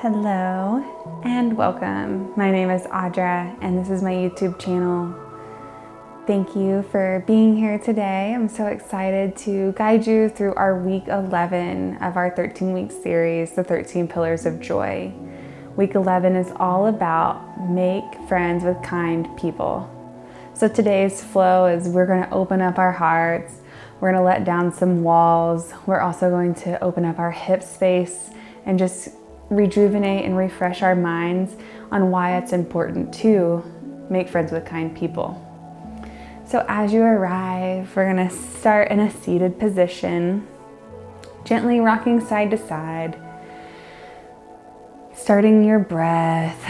Hello and welcome. My name is Audra and this is my YouTube channel. Thank you for being here today. I'm so excited to guide you through our week 11 of our 13-week series, The 13 Pillars of Joy. Week 11 is all about make friends with kind people. So today's flow is we're going to open up our hearts. We're going to let down some walls. We're also going to open up our hip space and just rejuvenate and refresh our minds on why it's important to make friends with kind people. So as you arrive, we're going to start in a seated position, gently rocking side to side, starting your breath,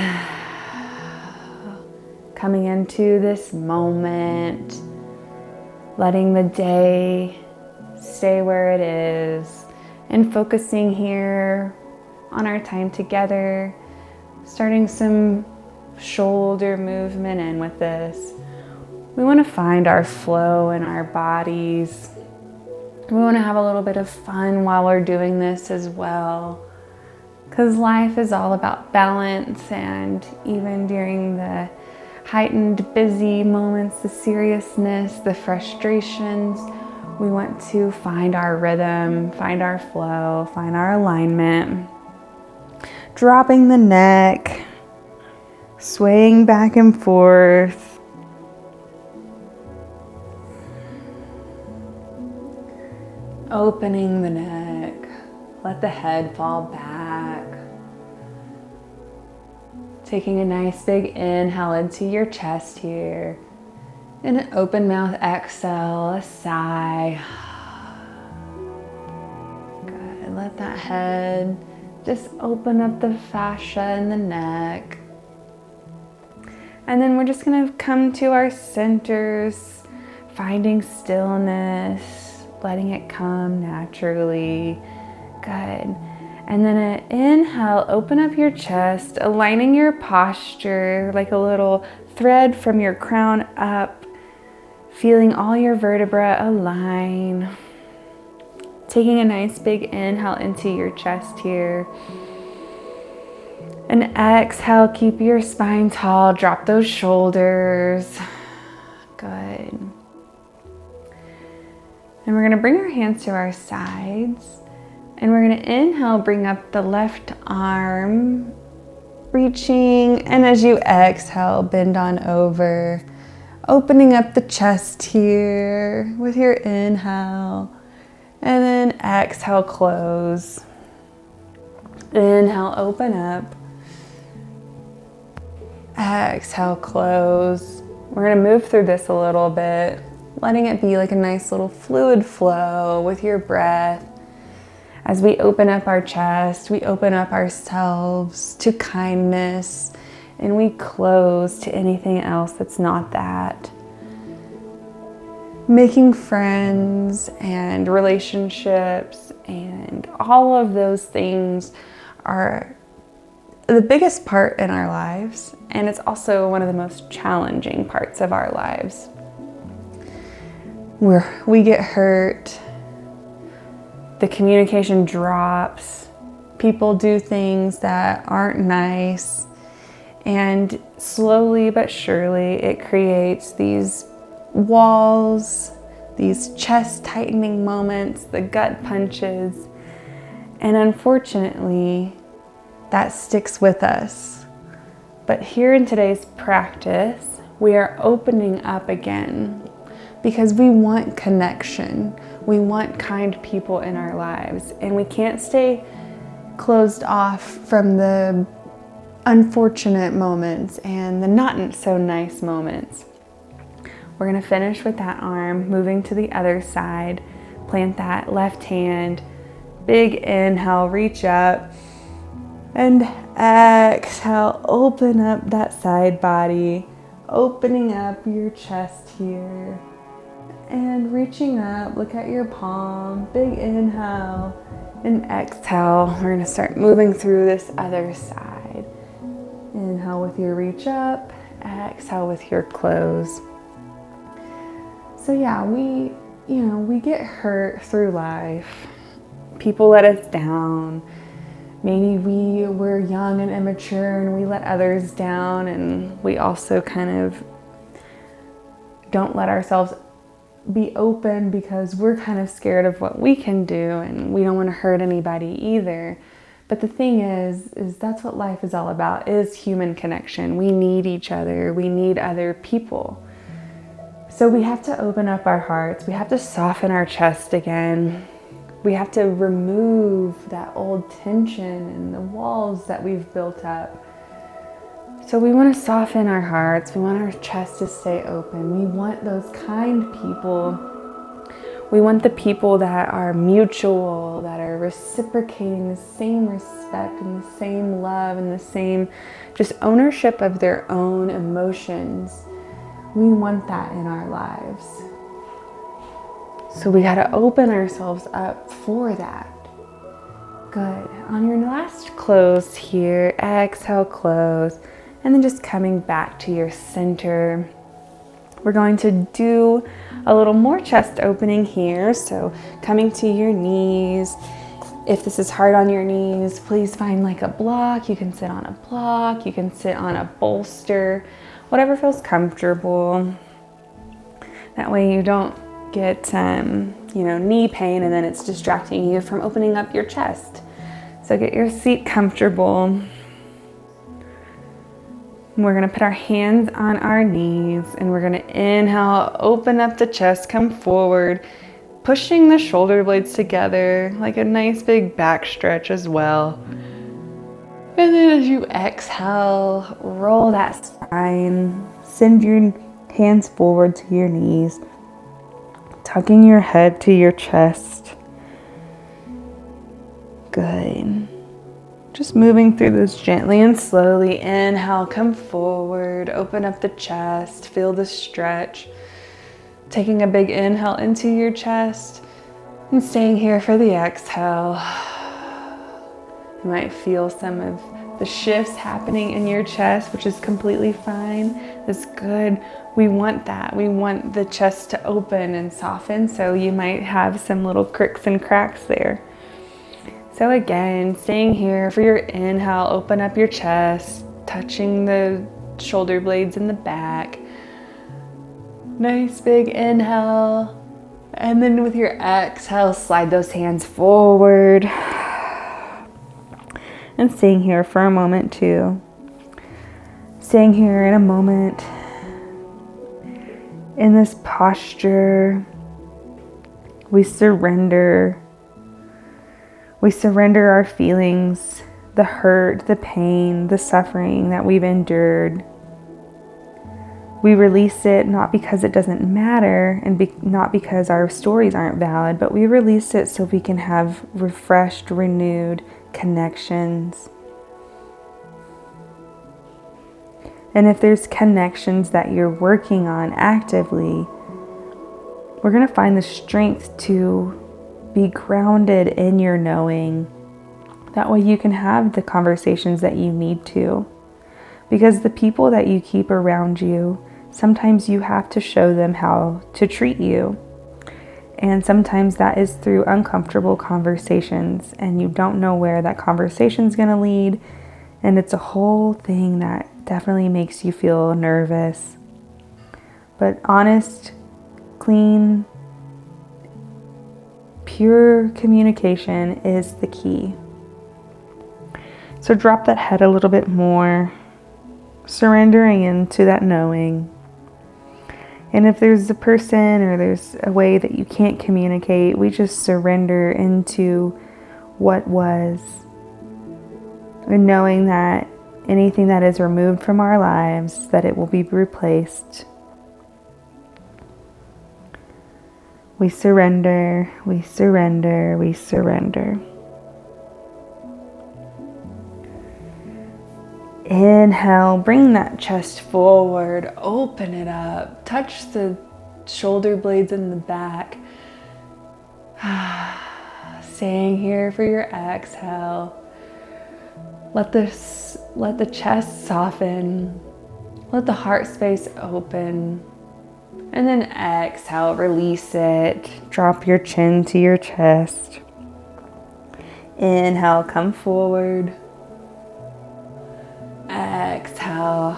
coming into this moment, letting the day stay where it is, and focusing here on our time together, starting some shoulder movement in with this. We want to find our flow in our bodies. We want to have a little bit of fun while we're doing this as well, because life is all about balance, and even during the heightened busy moments, the seriousness, the frustrations, we want to find our rhythm, find our flow, find our alignment. Dropping the neck, swaying back and forth. Opening the neck, let the head fall back. Taking a nice big inhale into your chest here. And an open mouth exhale, a sigh. Good, let that head just open up the fascia in the neck. And then we're just gonna come to our centers, finding stillness, letting it come naturally. Good. And then an inhale, open up your chest, aligning your posture like a little thread from your crown up, feeling all your vertebrae align. Taking a nice big inhale into your chest here. And exhale, keep your spine tall, drop those shoulders. Good. And we're gonna bring our hands to our sides. And we're gonna inhale, bring up the left arm, reaching. And as you exhale, bend on over, opening up the chest here with your inhale. And then exhale, close. Inhale, open up. Exhale, close. We're gonna move through this a little bit, letting it be like a nice little fluid flow with your breath. As we open up our chest, we open up ourselves to kindness, and we close to anything else that's not that. Making friends and relationships and all of those things are the biggest part in our lives, and it's also one of the most challenging parts of our lives. We get hurt, the communication drops, people do things that aren't nice, and slowly but surely it creates these walls, these chest tightening moments, the gut punches, and unfortunately that sticks with us. But here in today's practice, we are opening up again because we want connection. We want kind people in our lives, and we can't stay closed off from the unfortunate moments and the not so nice moments. We're gonna finish with that arm, moving to the other side. Plant that left hand, big inhale, reach up, and exhale, open up that side body, opening up your chest here, and reaching up, look at your palm, big inhale, and exhale. We're gonna start moving through this other side. Inhale with your reach up, exhale with your close. So yeah, we get hurt through life. People let us down. Maybe we were young and immature and we let others down, and we also kind of don't let ourselves be open because we're kind of scared of what we can do and we don't want to hurt anybody either. But the thing is that's what life is all about, is human connection. We need each other. We need other people. So we have to open up our hearts. We have to soften our chest again. We have to remove that old tension and the walls that we've built up. So we want to soften our hearts. We want our chest to stay open. We want those kind people. We want the people that are mutual, that are reciprocating the same respect and the same love and the same just ownership of their own emotions. We want that in our lives. So we got to open ourselves up for that. Good. On your last close here, exhale, close, and then just coming back to your center. We're going to do a little more chest opening here. So coming to your knees. If this is hard on your knees, please find like a block. You can sit on a block. You can sit on a bolster, whatever feels comfortable. That way you don't get knee pain and then it's distracting you from opening up your chest. So get your seat comfortable. We're going to put our hands on our knees and we're going to inhale, open up the chest, come forward, pushing the shoulder blades together like a nice big back stretch as well. And then as you exhale, roll that spine, send your hands forward to your knees, tucking your head to your chest. Good. Just moving through this gently and slowly. Inhale, come forward, open up the chest, feel the stretch. Taking a big inhale into your chest and staying here for the exhale. You might feel some of the shifts happening in your chest, which is completely fine. It's good. We want that. We want the chest to open and soften, so you might have some little cricks and cracks there. So again, staying here for your inhale, open up your chest, touching the shoulder blades in the back. Nice big inhale. And then with your exhale, slide those hands forward. And staying here for a moment too. Staying here in a moment. In this posture, we surrender. We surrender our feelings, the hurt, the pain, the suffering that we've endured. We release it not because it doesn't matter and not because our stories aren't valid, but we release it so we can have refreshed, renewed connections. And if there's connections that you're working on actively, we're going to find the strength to be grounded in your knowing. That way you can have the conversations that you need to. Because the people that you keep around you, sometimes you have to show them how to treat you. And sometimes that is through uncomfortable conversations, and you don't know where that conversation is going to lead. And it's a whole thing that definitely makes you feel nervous. But honest, clean, pure communication is the key. So drop that head a little bit more, surrendering into that knowing. And if there's a person or there's a way that you can't communicate, we just surrender into what was. And knowing that anything that is removed from our lives, that it will be replaced. We surrender, we surrender, we surrender. Inhale, bring that chest forward, open it up, touch the shoulder blades in the back. Staying here for your exhale. Let the chest soften. Let the heart space open. And then exhale, release it. Drop your chin to your chest. Inhale, come forward. Exhale,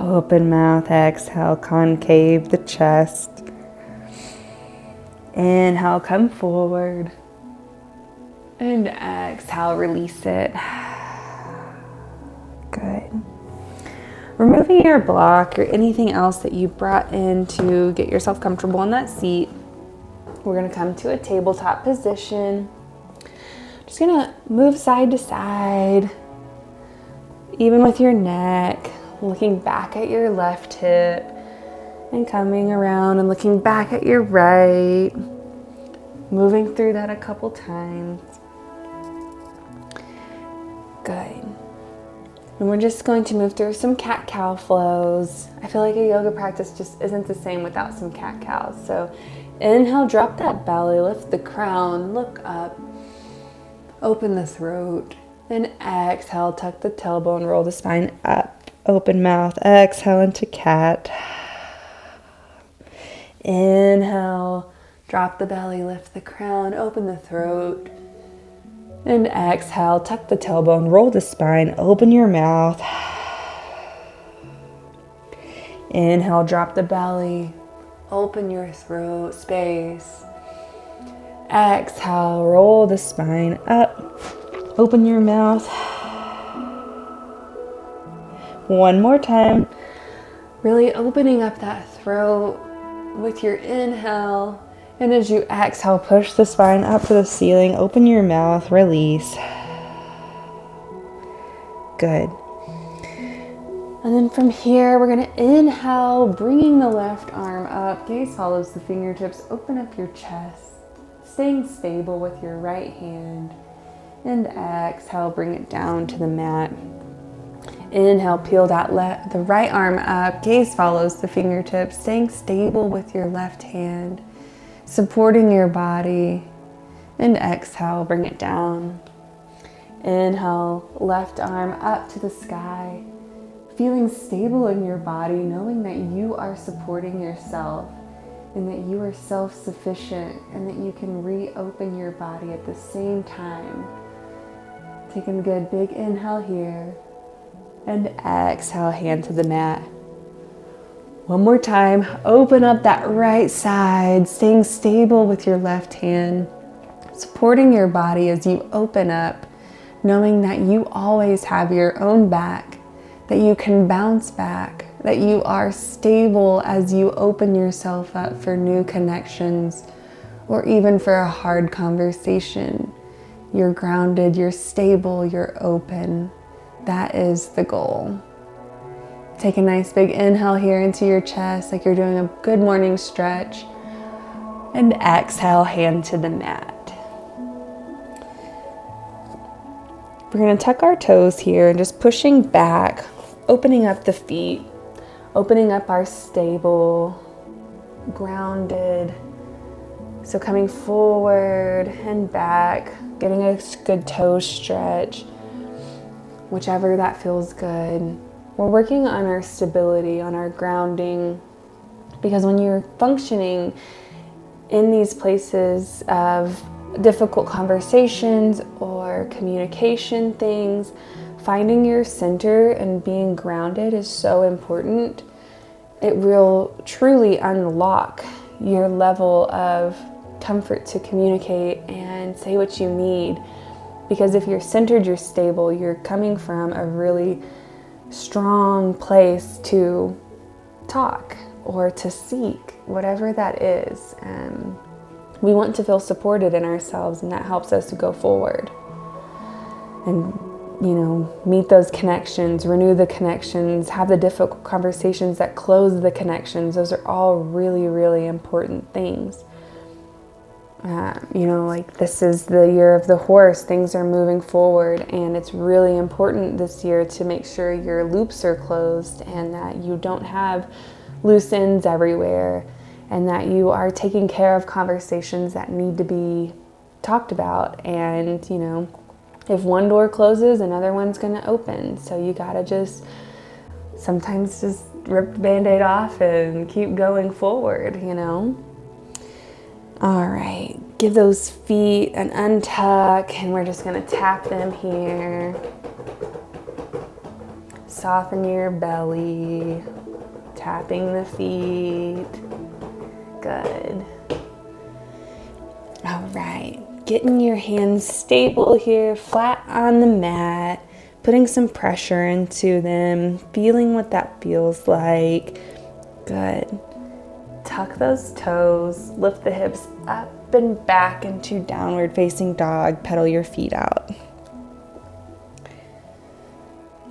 open mouth. Exhale, concave the chest. Inhale, come forward. And exhale, release it. Good. Removing your block or anything else that you brought in to get yourself comfortable in that seat. We're going to come to a tabletop position. Just going to move side to side, even with your neck, looking back at your left hip and coming around and looking back at your right, moving through that a couple times. Good. And we're just going to move through some cat-cow flows. I feel like a yoga practice just isn't the same without some cat-cows. So inhale, drop that belly, lift the crown, look up, open the throat. Then exhale, tuck the tailbone, roll the spine up, open mouth. Exhale into cat. Inhale, drop the belly, lift the crown, open the throat. And exhale, tuck the tailbone, roll the spine, open your mouth. Inhale, drop the belly, open your throat space. Exhale, roll the spine up, open your mouth. One more time. Really opening up that throat with your inhale. And as you exhale, push the spine up to the ceiling, open your mouth, release. Good. And then from here, we're going to inhale, bringing the left arm up, gaze follows the fingertips, open up your chest, staying stable with your right hand. And exhale, bring it down to the mat. Inhale, peel that the right arm up, gaze follows the fingertips, staying stable with your left hand, supporting your body. And exhale, bring it down. Inhale, left arm up to the sky, feeling stable in your body, knowing that you are supporting yourself and that you are self-sufficient and that you can reopen your body at the same time. Taking a good big inhale here and exhale, hand to the mat. One more time, open up that right side, staying stable with your left hand, supporting your body as you open up, knowing that you always have your own back, that you can bounce back, that you are stable as you open yourself up for new connections or even for a hard conversation. You're grounded, you're stable, you're open. That is the goal. Take a nice big inhale here into your chest like you're doing a good morning stretch. And exhale, hand to the mat. We're going to tuck our toes here and just pushing back, opening up the feet, opening up our stable, grounded. So coming forward and back, getting a good toe stretch, whichever that feels good. We're working on our stability, on our grounding, because when you're functioning in these places of difficult conversations or communication things, finding your center and being grounded is so important. It will truly unlock your level of comfort to communicate and say what you need. Because if you're centered, you're stable, you're coming from a really strong place to talk or to seek, whatever that is. We want to feel supported in ourselves, and that helps us to go forward and, meet those connections, renew the connections, have the difficult conversations that close the connections. Those are all really, really important things. Like this is the year of the horse. Things are moving forward, and it's really important this year to make sure your loops are closed and that you don't have loose ends everywhere, and that you are taking care of conversations that need to be talked about. And, if one door closes, another one's going to open. So you got to sometimes just rip the Band-Aid off and keep going forward, All right. Give those feet an untuck, and we're just gonna tap them here. Soften your belly, tapping the feet. Good. All right, getting your hands stable here, flat on the mat, putting some pressure into them, feeling what that feels like. Good. Tuck those toes, lift the hips up and back into downward facing dog, pedal your feet out.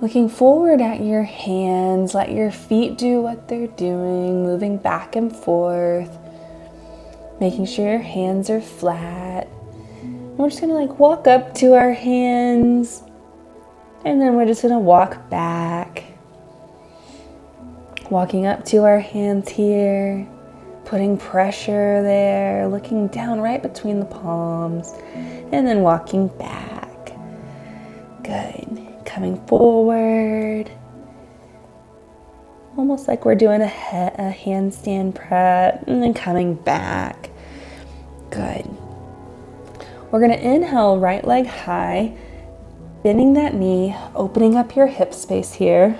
Looking forward at your hands, let your feet do what they're doing, moving back and forth, making sure your hands are flat. We're just gonna walk up to our hands, and then we're just gonna walk back. Walking up to our hands here, putting pressure there, looking down right between the palms, and then walking back. Good. Coming forward, almost like we're doing a handstand prep, and then coming back. Good. We're going to inhale, right leg high, bending that knee, opening up your hip space here.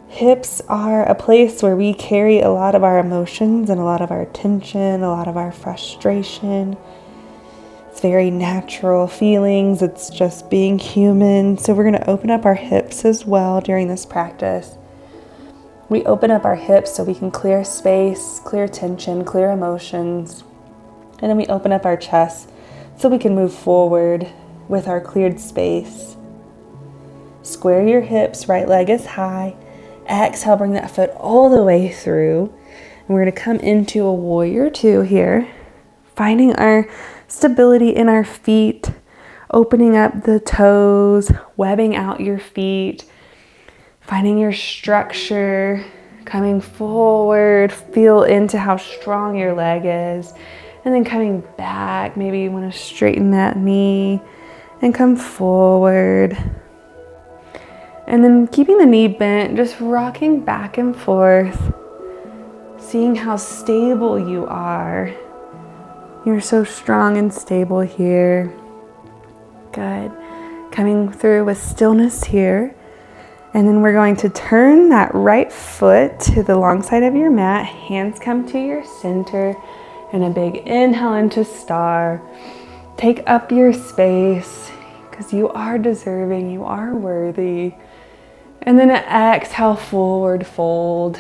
Hips are a place where we carry a lot of our emotions and a lot of our tension, a lot of our frustration. It's very natural feelings. It's just being human. So we're going to open up our hips as well during this practice. We open up our hips so we can clear space, clear tension, clear emotions. And then we open up our chest so we can move forward with our cleared space. Square your hips, right leg is high. Exhale, bring that foot all the way through. And we're going to come into a warrior two here, finding our stability in our feet, opening up the toes, webbing out your feet, finding your structure, coming forward, feel into how strong your leg is, and then coming back. Maybe you want to straighten that knee and come forward. And then keeping the knee bent, just rocking back and forth, seeing how stable you are. You're so strong and stable here. Good. Coming through with stillness here. And then we're going to turn that right foot to the long side of your mat. Hands come to your center. And a big inhale into star. Take up your space because you are deserving, you are worthy. And then exhale, forward fold.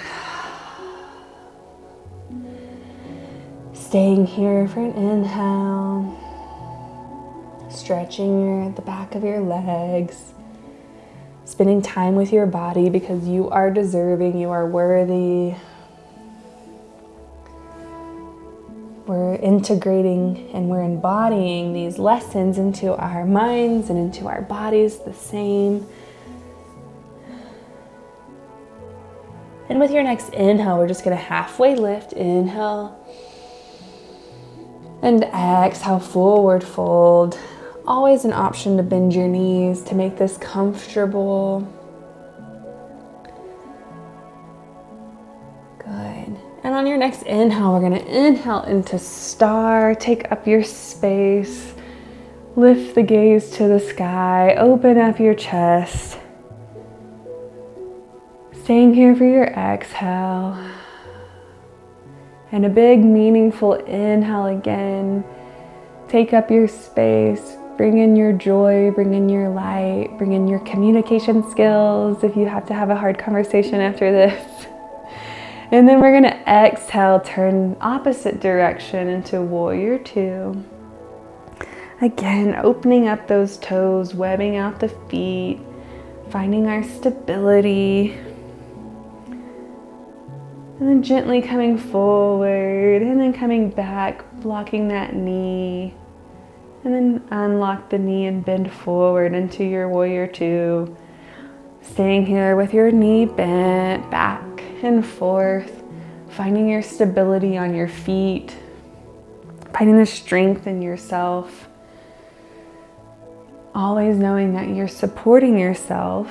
Staying here for an inhale. Stretching the back of your legs. Spending time with your body because you are deserving, you are worthy. We're integrating and we're embodying these lessons into our minds and into our bodies the same. And with your next inhale, we're just going to halfway lift. Inhale. And exhale, forward fold. Always an option to bend your knees to make this comfortable. Good. And on your next inhale, we're going to inhale into star. Take up your space. Lift the gaze to the sky. Open up your chest. Staying here for your exhale. And a big meaningful inhale again. Take up your space. Bring in your joy, bring in your light, bring in your communication skills if you have to have a hard conversation after this. And then we're going to exhale, turn opposite direction into warrior two. Again, opening up those toes, webbing out the feet, finding our stability. And then gently coming forward and then coming back, blocking that knee. And then unlock the knee and bend forward into your warrior two. Staying here with your knee bent back and forth, finding your stability on your feet, finding the strength in yourself. Always knowing that you're supporting yourself.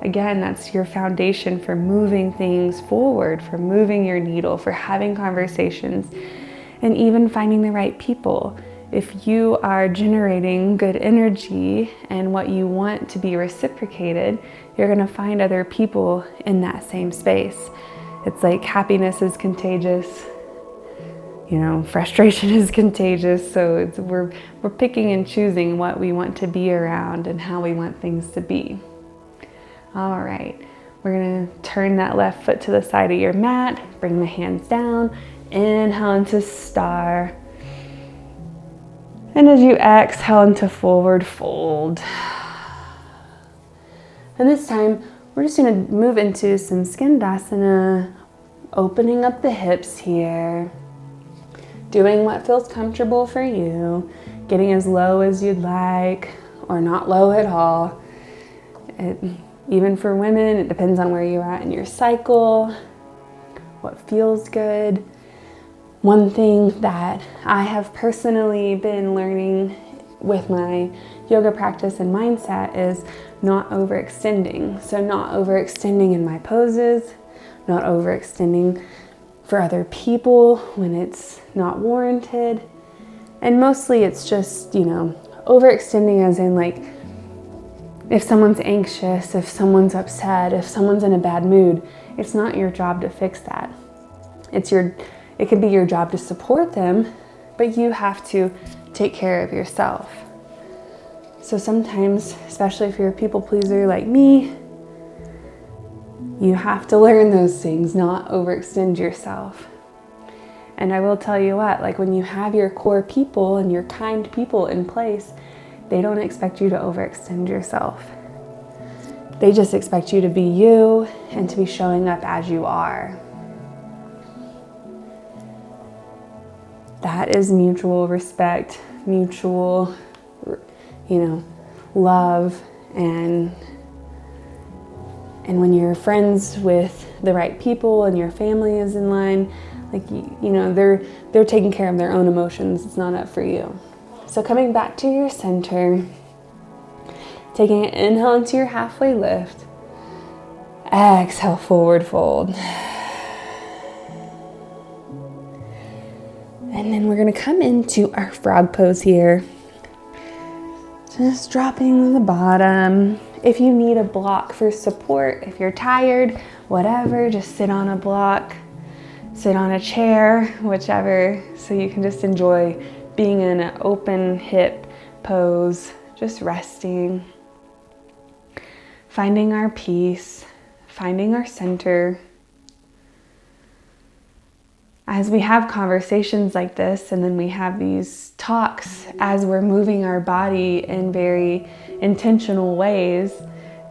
Again, that's your foundation for moving things forward, for moving your needle, for having conversations. and even finding the right people. If you are generating good energy and what you want to be reciprocated, you're going to find other people in that same space. It's like happiness is contagious, frustration is contagious. So we're picking and choosing what we want to be around and how we want things to be. All right, we're going to turn that left foot to the side of your mat, bring the hands down, inhale into star. And as you exhale into forward fold. And this time, we're just going to move into some Skandasana, opening up the hips here, doing what feels comfortable for you, getting as low as you'd like, or not low at all. Even for women, it depends on where you're at in your cycle, what feels good. One thing that I have personally been learning with my yoga practice and mindset is not overextending. So not overextending in my poses, not overextending for other people when it's not warranted. And mostly it's just, overextending as in like, if someone's anxious, if someone's upset, if someone's in a bad mood, it's not your job to fix that. It could be your job to support them, but you have to take care of yourself. So sometimes, especially if you're a people pleaser like me, you have to learn those things, not overextend yourself. And I will tell you what, like when you have your core people and your kind people in place, they don't expect you to overextend yourself. They just expect you to be you and to be showing up as you are. That is mutual respect, mutual, love, and when you're friends with the right people and your family is in line, they're taking care of their own emotions. It's not up for you. So coming back to your center, taking an inhale into your halfway lift, exhale, forward fold. And then we're going to come into our frog pose here. Just dropping the bottom. If you need a block for support, if you're tired, whatever, just sit on a block, sit on a chair, whichever, so you can just enjoy being in an open hip pose, just resting, finding our peace, finding our center. As we have conversations like this, and then we have these talks as we're moving our body in very intentional ways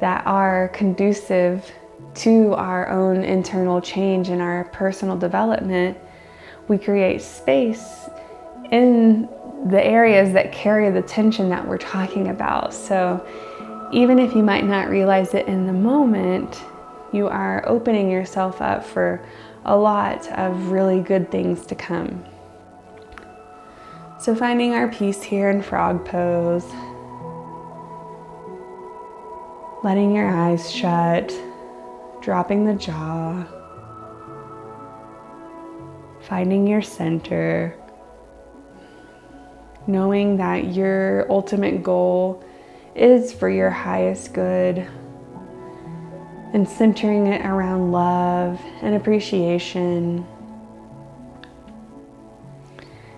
that are conducive to our own internal change and our personal development, we create space in the areas that carry the tension that we're talking about. So even if you might not realize it in the moment, you are opening yourself up for a lot of really good things to come. So finding our peace here in frog pose, letting your eyes shut, dropping the jaw, finding your center, knowing that your ultimate goal is for your highest good, and centering it around love and appreciation.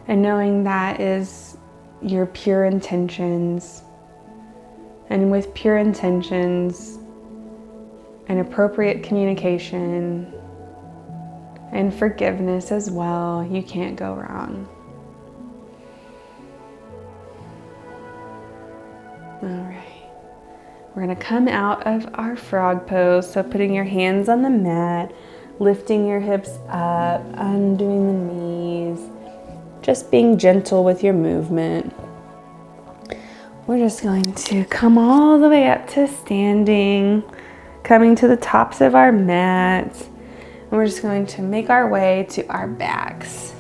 And knowing that is your pure intentions. And with pure intentions and appropriate communication and forgiveness as well, you can't go wrong. All right. We're going to come out of our frog pose, so putting your hands on the mat, lifting your hips up, undoing the knees, just being gentle with your movement. We're just going to come all the way up to standing, coming to the tops of our mats, and we're just going to make our way to our backs.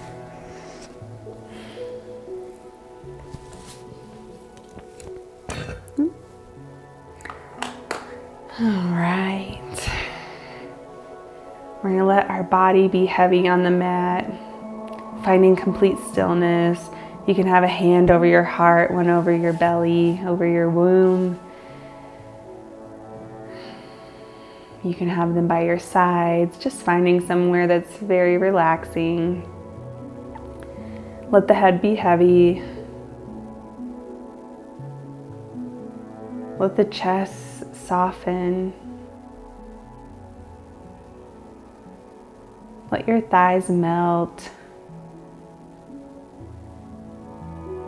All right. We're going to let our body be heavy on the mat, finding complete stillness. You can have a hand over your heart, one over your belly, over your womb. You can have them by your sides, just finding somewhere that's very relaxing. Let the head be heavy. Let the chest soften. Let your thighs melt.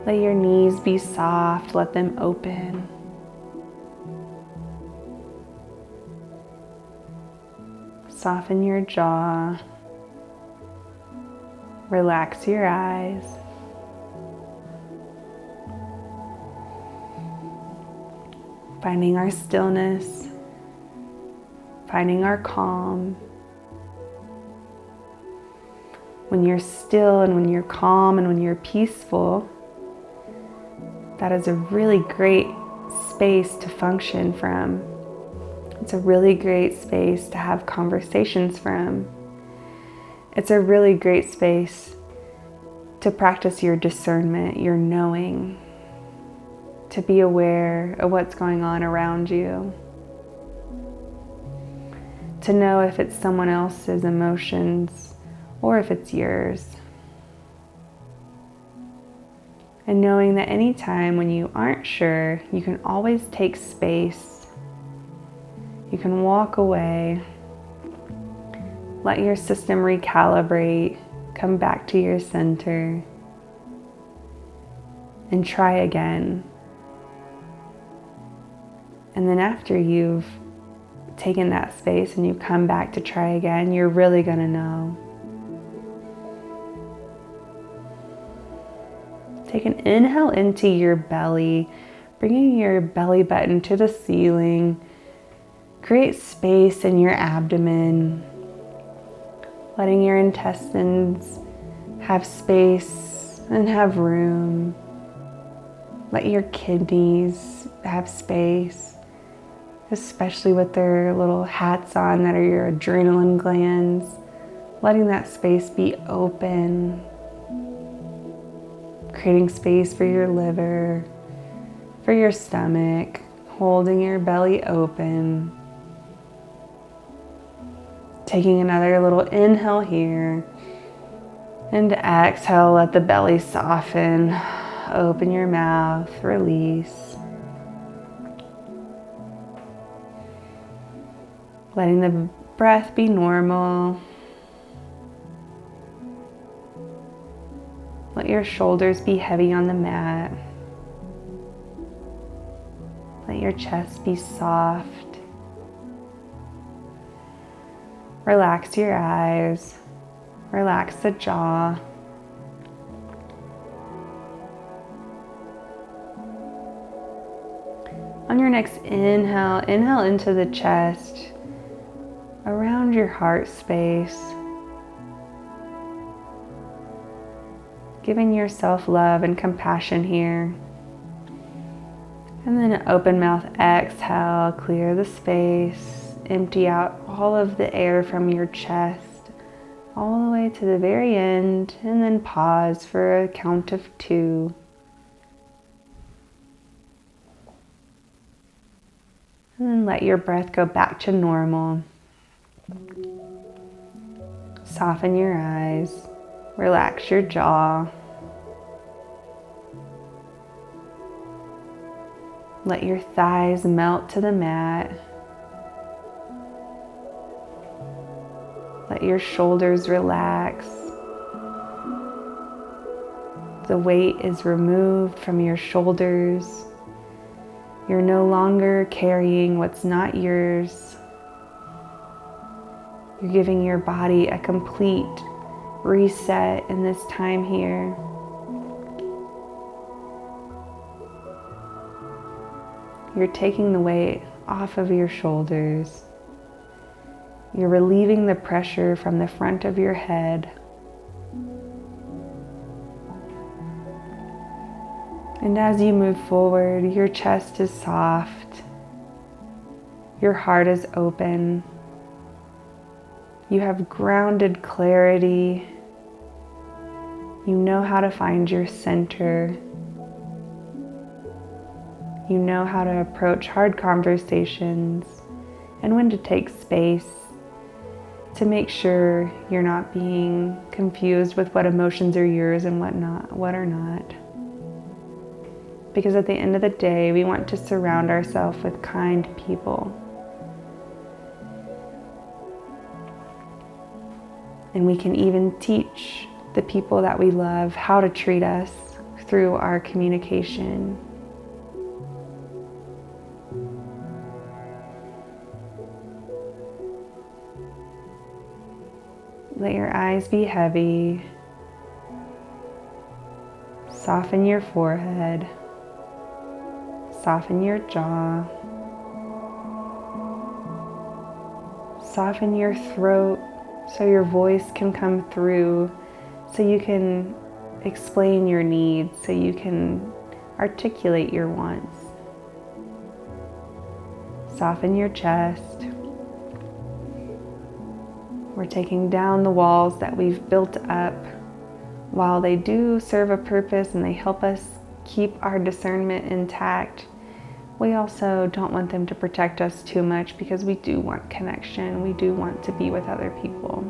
Let your knees be soft. Let them open. Soften your jaw. Relax your eyes. Finding our stillness. Finding our calm. When you're still and when you're calm and when you're peaceful, that is a really great space to function from. It's a really great space to have conversations from. It's a really great space to practice your discernment, your knowing, to be aware of what's going on around you, to know if it's someone else's emotions or if it's yours. And knowing that anytime when you aren't sure, you can always take space. You can walk away, let your system recalibrate, come back to your center, and try again. And then after you've taken that space and you come back to try again, you're really gonna know. Take an inhale into your belly, bringing your belly button to the ceiling. Create space in your abdomen, letting your intestines have space and have room. Let your kidneys have space, especially with their little hats on that are your adrenaline glands. Letting that space be open. Creating space for your liver, for your stomach, holding your belly open. Taking another little inhale here. And exhale, let the belly soften. Open your mouth, release. Letting the breath be normal. Let your shoulders be heavy on the mat. Let your chest be soft. Relax your eyes. Relax the jaw. On your next inhale, inhale into the chest, around your heart space. Giving yourself love and compassion here. And then an open mouth exhale, clear the space. Empty out all of the air from your chest, all the way to the very end, and then pause for a count of 2. And then let your breath go back to normal. Soften your eyes, relax your jaw. Let your thighs melt to the mat. Let your shoulders relax. The weight is removed from your shoulders. You're no longer carrying what's not yours. You're giving your body a complete reset in this time here. You're taking the weight off of your shoulders. You're relieving the pressure from the front of your head. And as you move forward, your chest is soft. Your heart is open. You have grounded clarity. You know how to find your center. You know how to approach hard conversations and when to take space to make sure you're not being confused with what emotions are yours and what are not. Because at the end of the day, we want to surround ourselves with kind people. And we can even teach the people that we love how to treat us through our communication. Let your eyes be heavy. Soften your forehead. Soften your jaw. Soften your throat so your voice can come through, so you can explain your needs, so you can articulate your wants. Soften your chest. We're taking down the walls that we've built up. While they do serve a purpose and they help us keep our discernment intact, we also don't want them to protect us too much, because we do want connection. We do want to be with other people.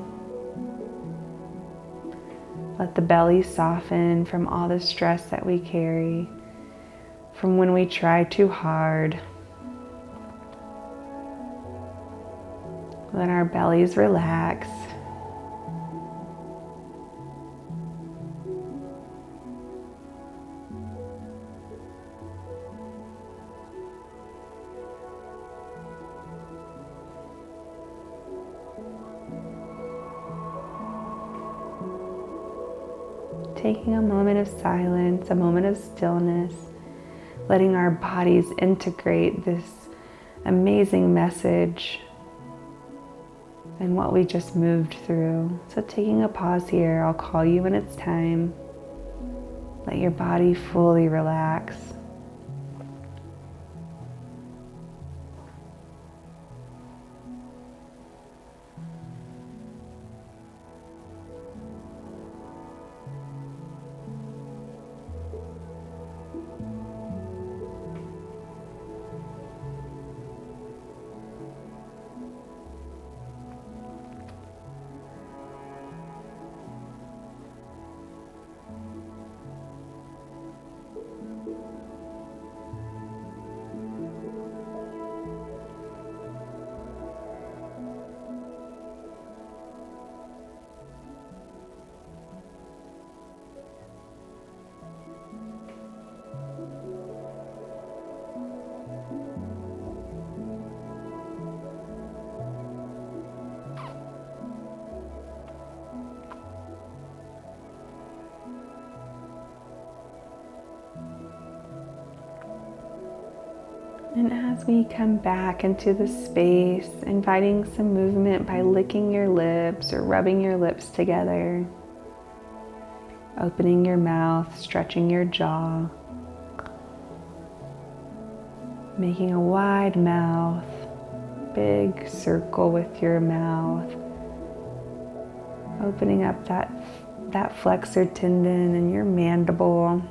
Let the belly soften from all the stress that we carry, from when we try too hard. Let our bellies relax. Taking a moment of silence, a moment of stillness, letting our bodies integrate this amazing message and what we just moved through. So taking a pause here, I'll call you when it's time. Let your body fully relax. And as we come back into the space, inviting some movement by licking your lips or rubbing your lips together, opening your mouth, stretching your jaw, making a wide mouth, big circle with your mouth, opening up that flexor tendon in your mandible.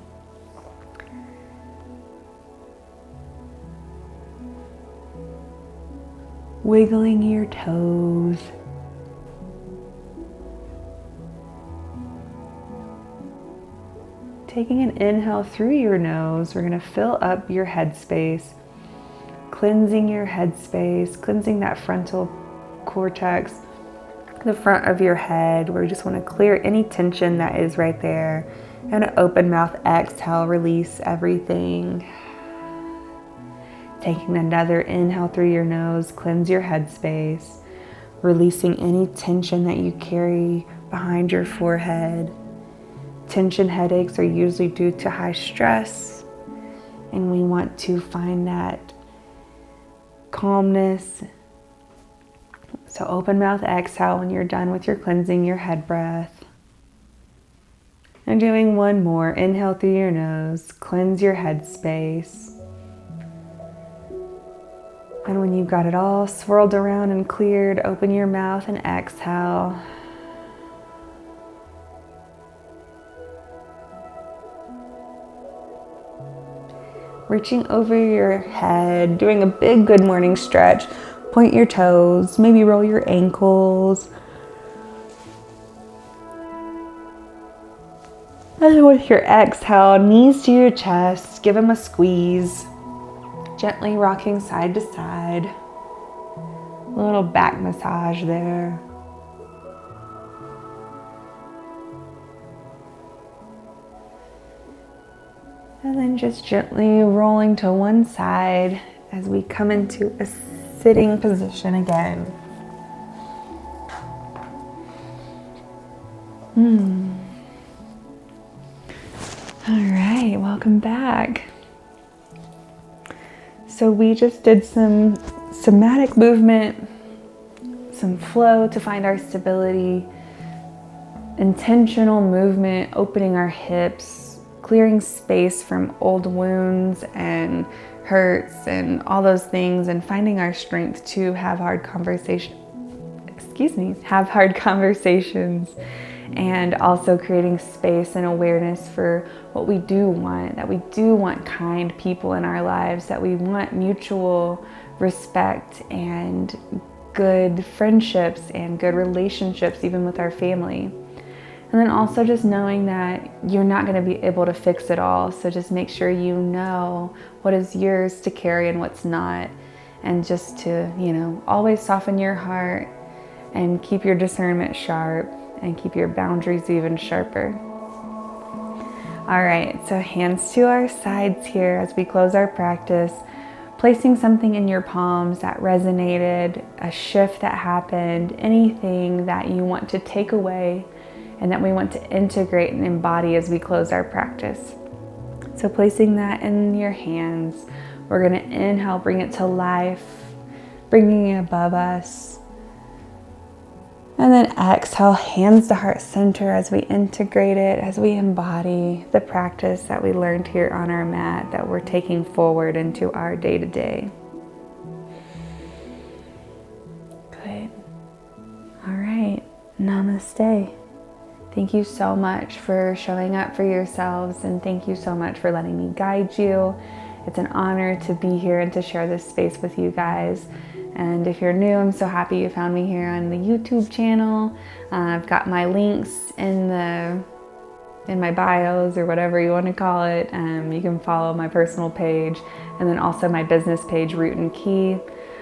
Wiggling your toes. Taking an inhale through your nose, we're going to fill up your headspace, cleansing your headspace, cleansing that frontal cortex, the front of your head, where we just want to clear any tension that is right there. And an open mouth exhale, release everything. Taking another inhale through your nose, cleanse your headspace, releasing any tension that you carry behind your forehead. Tension headaches are usually due to high stress, and we want to find that calmness. So open mouth exhale when you're done with your cleansing your head breath. And doing one more, inhale through your nose, cleanse your headspace. And when you've got it all swirled around and cleared, open your mouth and exhale. reaching over your head, doing a big good morning stretch. Point your toes, maybe roll your ankles. And then with your exhale, knees to your chest, give them a squeeze. Gently rocking side to side. A little back massage there. And then just gently rolling to one side as we come into a sitting position again. All right, welcome back. So we just did some somatic movement, some flow to find our stability, intentional movement, opening our hips, clearing space from old wounds and hurts and all those things, and finding our strength to have hard conversations, and also creating space and awareness for what we do want, that we do want kind people in our lives, that we want mutual respect and good friendships and good relationships, even with our family. And then also just knowing that you're not going to be able to fix it all. So just make sure you know what is yours to carry and what's not. And just to, always soften your heart and keep your discernment sharp and keep your boundaries even sharper. All right, so hands to our sides here as we close our practice, placing something in your palms that resonated, a shift that happened, anything that you want to take away and that we want to integrate and embody as we close our practice. So placing that in your hands, we're gonna inhale, bring it to life, bringing it above us. And then exhale, hands to heart center as we integrate it, as we embody the practice that we learned here on our mat that we're taking forward into our day-to-day. Good. All right, namaste. Thank you so much for showing up for yourselves, and thank you so much for letting me guide you. It's an honor to be here and to share this space with you guys. And if you're new, I'm so happy you found me here on the YouTube channel. I've got my links in my bios, or whatever you want to call it. You can follow my personal page and then also my business page, Root and Key.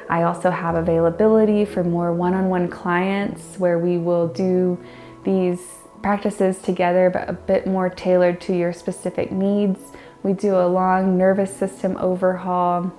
I also have availability for more one-on-one clients where we will do these practices together, but a bit more tailored to your specific needs. We do a long nervous system overhaul.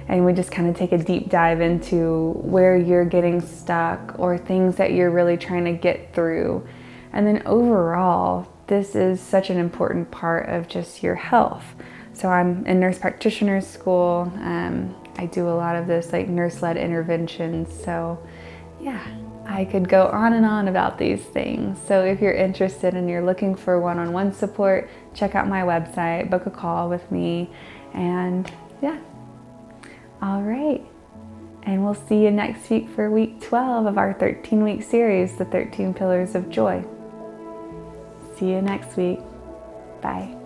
And we just kind of take a deep dive into where you're getting stuck or things that you're really trying to get through. And then overall, this is such an important part of just your health. So I'm in nurse practitioner school. I do a lot of this like nurse-led interventions. So yeah, I could go on and on about these things. So if you're interested and you're looking for one-on-one support, check out my website, book a call with me, and yeah. All right, and we'll see you next week for week 12 of our 13-week series, The 13 Pillars of Joy. See you next week. Bye.